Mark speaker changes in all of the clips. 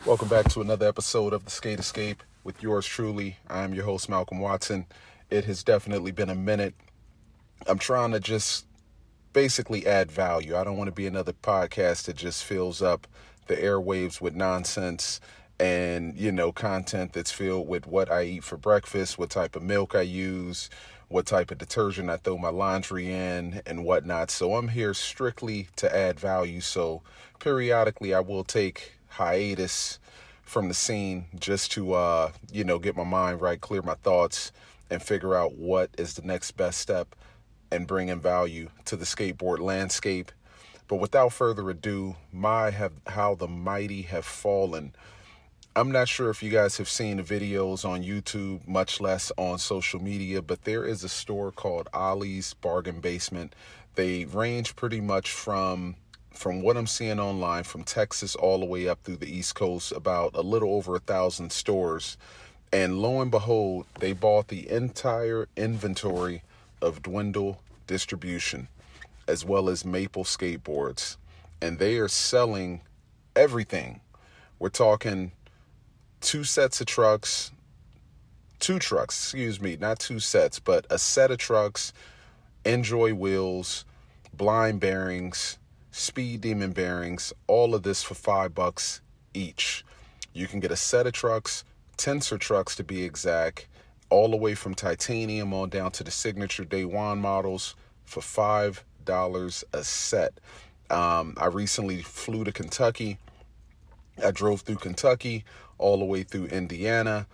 Speaker 1: Welcome back to another episode of The Skate Escape with yours truly. I am your host, Malcolm Watson. It has definitely been a minute. I'm trying to just basically add value. I don't want to be another podcast that just fills up the airwaves with nonsense and, content that's filled with what I eat for breakfast, what type of milk I use, what type of detergent I throw my laundry in, and whatnot. So I'm here strictly to add value. So periodically I will take hiatus from the scene just to, get my mind right, clear my thoughts, and figure out what is the next best step and bringing value to the skateboard landscape. But without further ado, how the mighty have fallen. I'm not sure if you guys have seen the videos on YouTube, much less on social media, but there is a store called Ollies Bargain Basement. They range pretty much from what I'm seeing online, from Texas all the way up through the East Coast, about a little over 1,000 stores. And lo and behold, they bought the entire inventory of Dwindle distribution, as well as Maple skateboards. And they are selling everything. We're talking two trucks, not two sets, but a set of trucks, Enjoy wheels, blind bearings, Speed Demon bearings, all of this for $5 each. You can get a set of trucks, tensor trucks to be exact, all the way from titanium on down to the signature Day One models for $5 a set. I recently flew to Kentucky. I drove through Kentucky all the way through Indiana,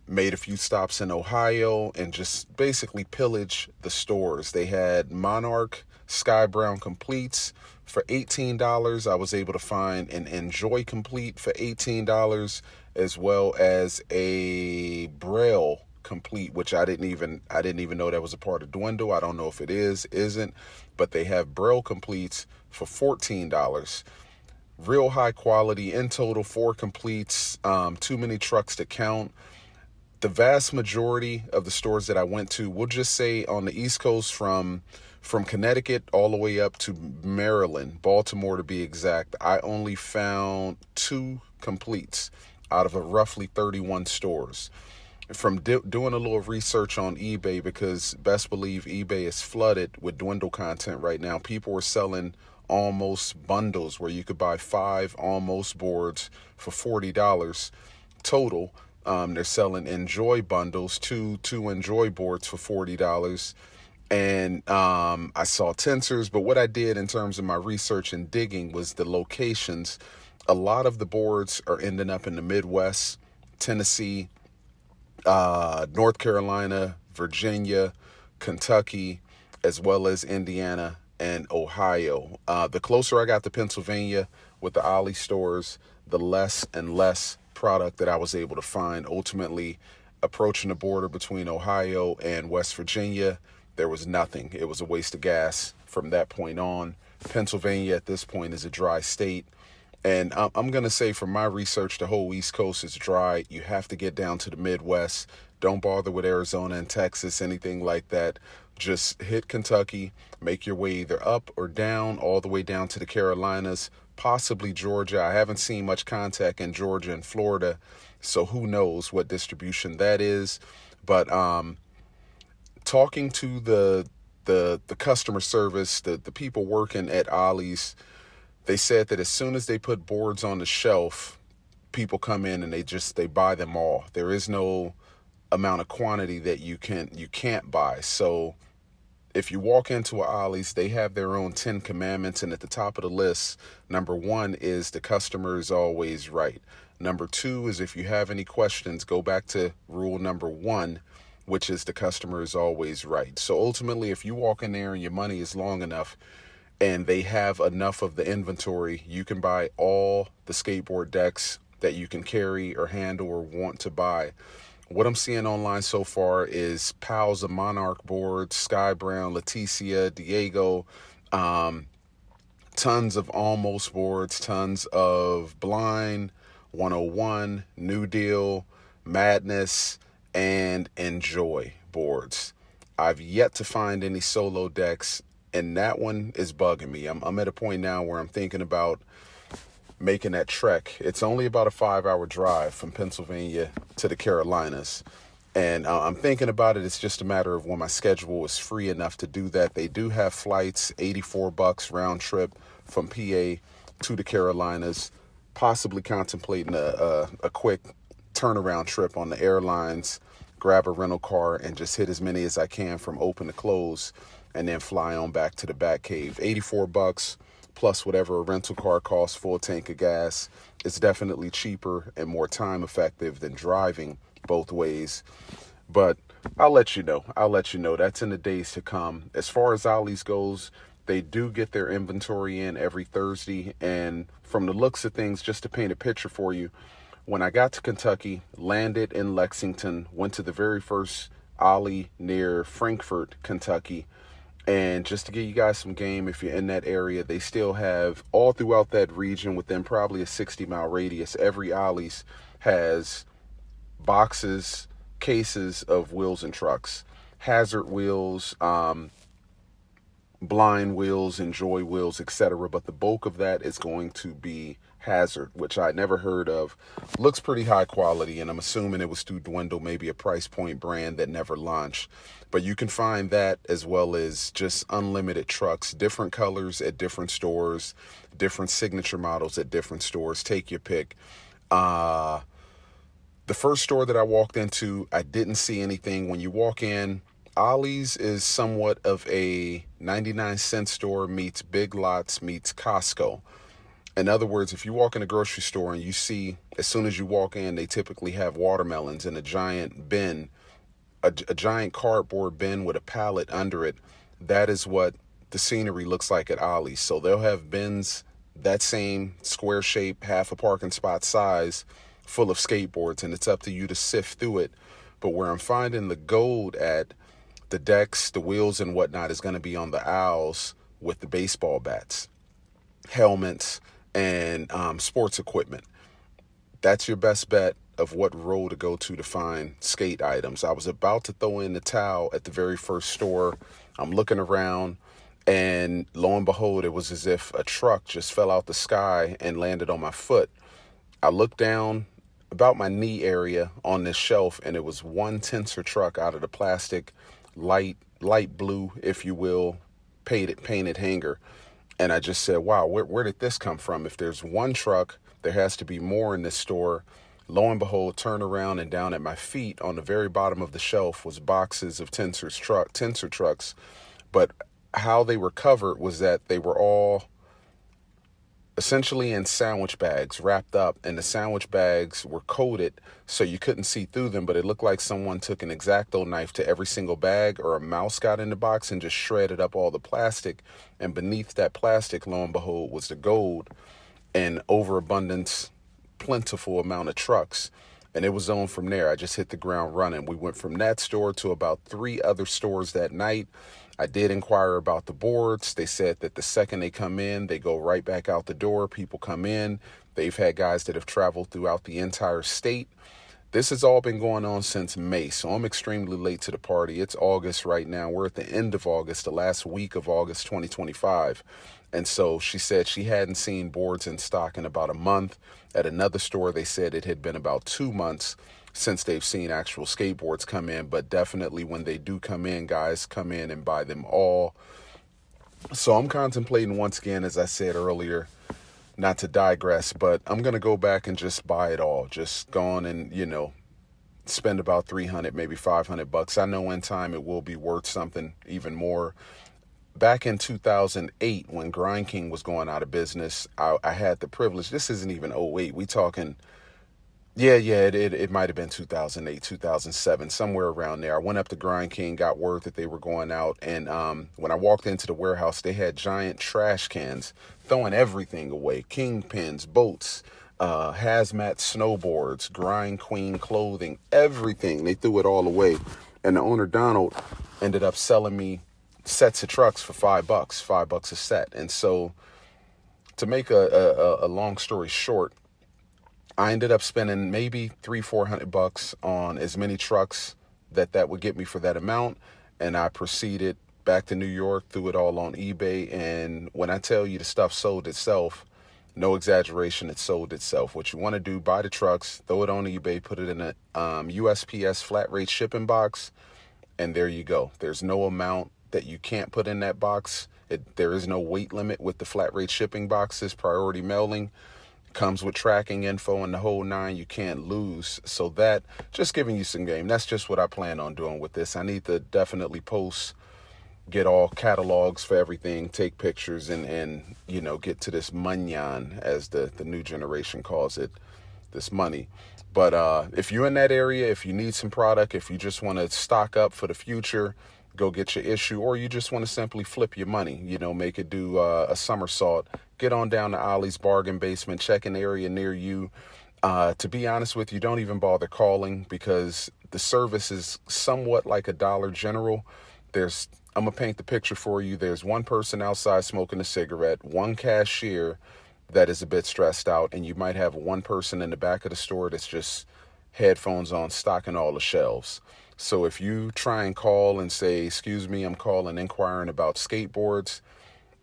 Speaker 1: made a few stops in Ohio, and just basically pillaged the stores. They had Monarch Sky Brown completes for $18. I was able to find an Enjoy complete for $18, as well as a Braille complete, which I didn't even know that was a part of Dwindle. I don't know if it isn't, but they have Braille completes for $14. Real high quality. In total, 4 completes, too many trucks to count. The vast majority of the stores that I went to, we'll just say on the East Coast, from Connecticut all the way up to Maryland, Baltimore to be exact, I only found 2 completes out of a roughly 31 stores. From doing a little research on eBay, because best believe eBay is flooded with Dwindle content right now. People are selling almost bundles where you could buy 5 almost boards for $40 total. They're selling Enjoy bundles, two Enjoy boards for $40. And I saw tensors, but what I did in terms of my research and digging was the locations. A lot of the boards are ending up in the Midwest, Tennessee, North Carolina, Virginia, Kentucky, as well as Indiana and Ohio. The closer I got to Pennsylvania with the Ollie stores, the less and less product that I was able to find. Ultimately, approaching the border between Ohio and West Virginia, there was nothing. It was a waste of gas from that point on. Pennsylvania at this point is a dry state. And I'm going to say, from my research, the whole East Coast is dry. You have to get down to the Midwest. Don't bother with Arizona and Texas, anything like that. Just hit Kentucky, make your way either up or down, all the way down to the Carolinas, possibly Georgia. I haven't seen much contact in Georgia and Florida, so who knows what distribution that is. But talking to the customer service, the people working at Ollie's, they said that as soon as they put boards on the shelf, people come in and they buy them all. There is no amount of quantity that you can't buy. So if you walk into a Ollie's, they have their own 10 commandments, and at the top of the list, number 1 is the customer is always right. Number 2 is, if you have any questions, go back to rule number 1, which is the customer is always right. So ultimately, if you walk in there and your money is long enough and they have enough of the inventory, you can buy all the skateboard decks that you can carry or handle or want to buy. What I'm seeing online so far is piles of Monarch boards, Sky Brown, Leticia, Diego, tons of almost boards, tons of Blind, 101, New Deal, Madness, and Enjoy boards. I've yet to find any solo decks, and that one is bugging me. I'm at a point now where I'm thinking about making that trek. It's only about a 5-hour drive from Pennsylvania to the Carolinas. And I'm thinking about it. It's just a matter of when my schedule is free enough to do that. They do have flights, $84 round trip from PA to the Carolinas, possibly contemplating a quick turnaround trip on the airlines, grab a rental car and just hit as many as I can from open to close and then fly on back to the Batcave. $84 plus whatever a rental car costs, full tank of gas. It's definitely cheaper and more time effective than driving both ways. But I'll let you know. That's in the days to come. As far as Ollies goes, they do get their inventory in every Thursday. And from the looks of things, just to paint a picture for you, when I got to Kentucky, landed in Lexington, went to the very first Ollie near Frankfort, Kentucky. And just to give you guys some game, if you're in that area, they still have all throughout that region within probably a 60-mile radius, every Ollie's has boxes, cases of wheels and trucks, hazard wheels, blind wheels, enjoy wheels, etc. But the bulk of that is going to be hazard, which I never heard of. Looks pretty high quality, and I'm assuming it was through Dwindle, maybe a price point brand that never launched. But you can find that as well as just unlimited trucks, different colors at different stores, different signature models at different stores. Take your pick. The first store that I walked into, I didn't see anything. When you walk in, Ollies is somewhat of a 99-cent store meets Big Lots meets Costco. In other words, if you walk in a grocery store and you see, as soon as you walk in, they typically have watermelons in a giant bin, a giant cardboard bin with a pallet under it. That is what the scenery looks like at Ollies. So they'll have bins that same square shape, half a parking spot size, full of skateboards, and it's up to you to sift through it. But where I'm finding the gold at, the decks, the wheels and whatnot, is going to be on the aisles with the baseball bats, helmets, and sports equipment. That's your best bet of what row to go to find skate items. I was about to throw in the towel at the very first store. I'm looking around, and lo and behold, it was as if a truck just fell out the sky and landed on my foot. I looked down about my knee area on this shelf, and it was one Tensor truck out of the plastic, light blue, if you will, painted hanger. And I just said, wow, where did this come from? If there's one truck, there has to be more in this store. Lo and behold, turn around, and down at my feet on the very bottom of the shelf was boxes of Tensor trucks. But how they were covered was that they were all essentially in sandwich bags, wrapped up, and the sandwich bags were coated so you couldn't see through them, but it looked like someone took an X-Acto knife to every single bag, or a mouse got in the box and just shredded up all the plastic, and beneath that plastic, lo and behold, was the gold and overabundance, plentiful amount of trucks. And it was on from there. I just hit the ground running. We went from that store to about 3 other stores that night. I did inquire about the boards. They said that the second they come in, they go right back out the door. People come in. They've had guys that have traveled throughout the entire state. This has all been going on since May, so I'm extremely late to the party. It's August right now. We're at the end of August, the last week of August 2025. And so she said she hadn't seen boards in stock in about a month. At another store, they said it had been about 2 months since they've seen actual skateboards come in. But definitely when they do come in, guys come in and buy them all. So I'm contemplating once again, as I said earlier, not to digress, but I'm going to go back and just buy it all. Just go on and, spend about $300, maybe $500. I know in time it will be worth something even more. Back in 2008, when Grind King was going out of business, I had the privilege. This isn't even '08. We talking, it might have been 2008, 2007, somewhere around there. I went up to Grind King, got word that they were going out, and when I walked into the warehouse, they had giant trash cans throwing everything away: kingpins, boats, hazmat snowboards, Grind Queen clothing, everything. They threw it all away, and the owner, Donald, ended up selling me sets of trucks for $5 a set. And so, to make a long story short, I ended up spending maybe $300-400 on as many trucks that would get me for that amount. And I proceeded back to New York, threw it all on eBay. And when I tell you the stuff sold itself, No exaggeration, it sold itself. What you want to do, buy the trucks, throw it on eBay, put it in a USPS flat rate shipping box, and there you go. There's no amount that you can't put in that box. There is no weight limit with the flat rate shipping boxes. Priority mailing comes with tracking info and the whole nine. You can't lose. So that, just giving you some game. That's just what I plan on doing with this. I need to definitely post, get all catalogs for everything, take pictures, and get to this manyan, as the new generation calls it, this money. But if you're in that area, if you need some product, if you just want to stock up for the future, go get your issue, or you just want to simply flip your money, make it do a somersault, get on down to Ollie's Bargain Basement, check an area near you. To be honest with you, don't even bother calling, because the service is somewhat like a Dollar General. I'm going to paint the picture for you. There's one person outside smoking a cigarette, one cashier that is a bit stressed out, and you might have one person in the back of the store that's just headphones on, stocking all the shelves. So if you try and call and say, "Excuse me, I'm calling inquiring about skateboards,"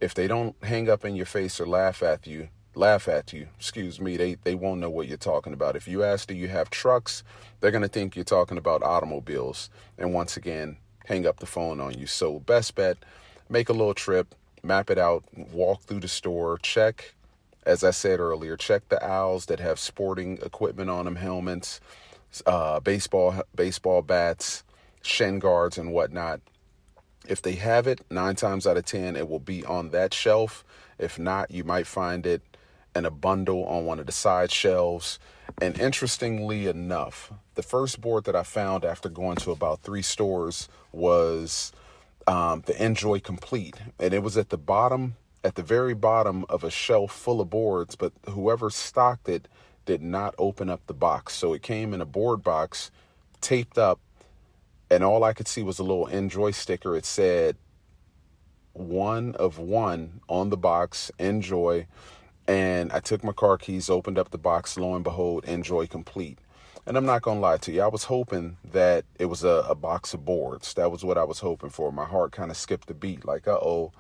Speaker 1: if they don't hang up in your face or laugh at you, they won't know what you're talking about. If you ask, "Do you have trucks?" they're going to think you're talking about automobiles. And once again, hang up the phone on you. So best bet, make a little trip, map it out, walk through the store, check, as I said earlier, check the aisles that have sporting equipment on them, helmets, baseball bats, shin guards, and whatnot. If they have it, 9 times out of 10, it will be on that shelf. If not, you might find it in a bundle on one of the side shelves. And interestingly enough, the first board that I found after going to about 3 stores was the Enjoy Complete. And it was at the very bottom of a shelf full of boards, but whoever stocked it did not open up the box. So it came in a board box, taped up, and all I could see was a little Enjoy sticker. It said 1 of 1 on the box, Enjoy. And I took my car keys, opened up the box, lo and behold, Enjoy Complete. And I'm not going to lie to you, I was hoping that it was a box of boards. That was what I was hoping for. My heart kind of skipped a beat, like, uh-oh.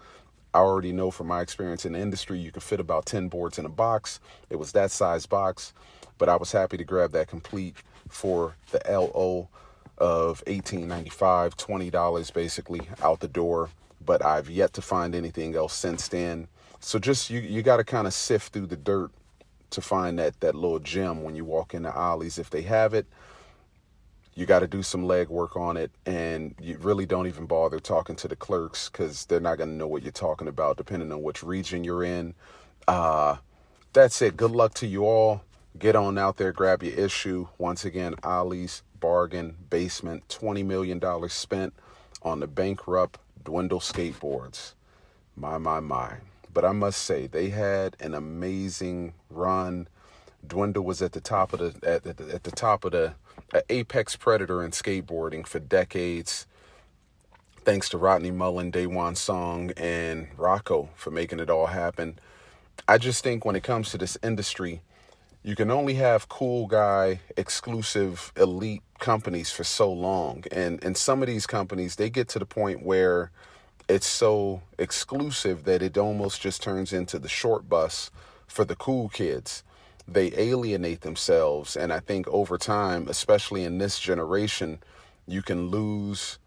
Speaker 1: I already know from my experience in the industry, you can fit about 10 boards in a box. It was that size box, but I was happy to grab that Complete for the LO of $18.95, $20 basically out the door. But I've yet to find anything else since then. So just you got to kind of sift through the dirt to find that little gem when you walk into Ollies. If they have it, you got to do some legwork on it, and you really don't even bother talking to the clerks, because they're not going to know what you're talking about depending on which region you're in. That's it. Good luck to you all. Get on out there, grab your issue. Once again, Ollie's Bargain Basement, $20 million spent on the bankrupt Dwindle skateboards. My. But I must say, they had an amazing run. Dwindle was at the top of the apex predator in skateboarding for decades. Thanks to Rodney Mullen, Daewon Song, and Rocco for making it all happen. I just think when it comes to this industry, you can only have cool guy, exclusive, elite companies for so long. And some of these companies, they get to the point where it's so exclusive that it almost just turns into the short bus for the cool kids. They alienate themselves. And I think over time, especially in this generation, you can lose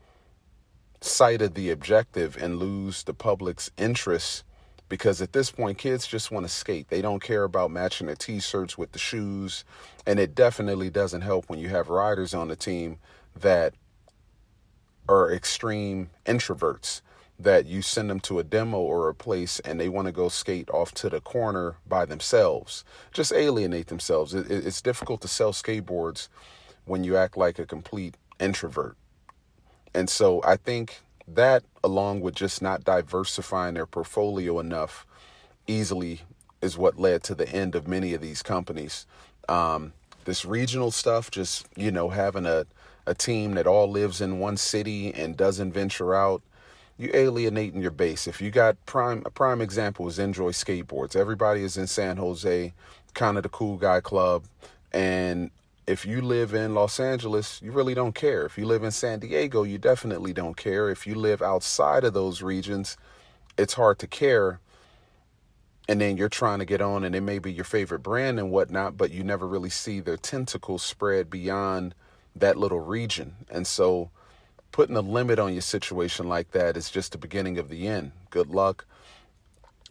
Speaker 1: sight of the objective and lose the public's interest, because at this point, kids just want to skate. They don't care about matching their t-shirts with the shoes. And it definitely doesn't help when you have riders on the team that are extreme introverts, that you send them to a demo or a place and they want to go skate off to the corner by themselves, just alienate themselves. It's difficult to sell skateboards when you act like a complete introvert. And so I think that, along with just not diversifying their portfolio enough easily, is what led to the end of many of these companies. This regional stuff, just, having a team that all lives in one city and doesn't venture out, you alienating your base. If you got a prime example is Enjoy Skateboards. Everybody is in San Jose, kind of the cool guy club. And if you live in Los Angeles, you really don't care. If you live in San Diego, you definitely don't care. If you live outside of those regions, it's hard to care. and then you're trying to get on, and it may be your favorite brand and whatnot, but you never really see their tentacles spread beyond that little region. And so putting a limit on your situation like that is just the beginning of the end. Good luck.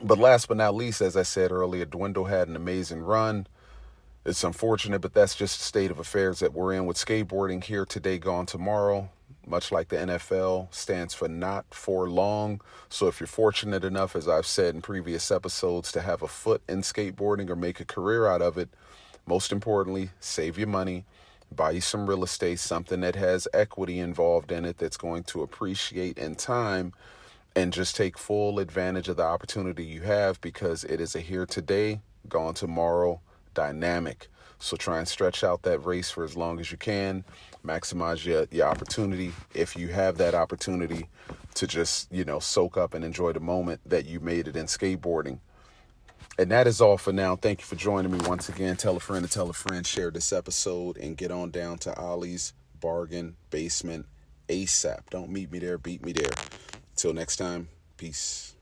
Speaker 1: But last but not least, as I said earlier, Dwindle had an amazing run. It's unfortunate, but that's just the state of affairs that we're in with skateboarding. Here today, gone tomorrow. Much like the NFL, stands for not for long. So if you're fortunate enough, as I've said in previous episodes, to have a foot in skateboarding or make a career out of it, most importantly, save your money, buy you some real estate, something that has equity involved in it that's going to appreciate in time, and just take full advantage of the opportunity you have, because it is a here today, gone tomorrow dynamic. So try and stretch out that race for as long as you can. Maximize your opportunity if you have that opportunity to just, soak up and enjoy the moment that you made it in skateboarding. And that is all for now. Thank you for joining me once again. Tell a friend to tell a friend. Share this episode and get on down to Ollies Bargain Basement ASAP. Don't meet me there, beat me there. Till next time, peace.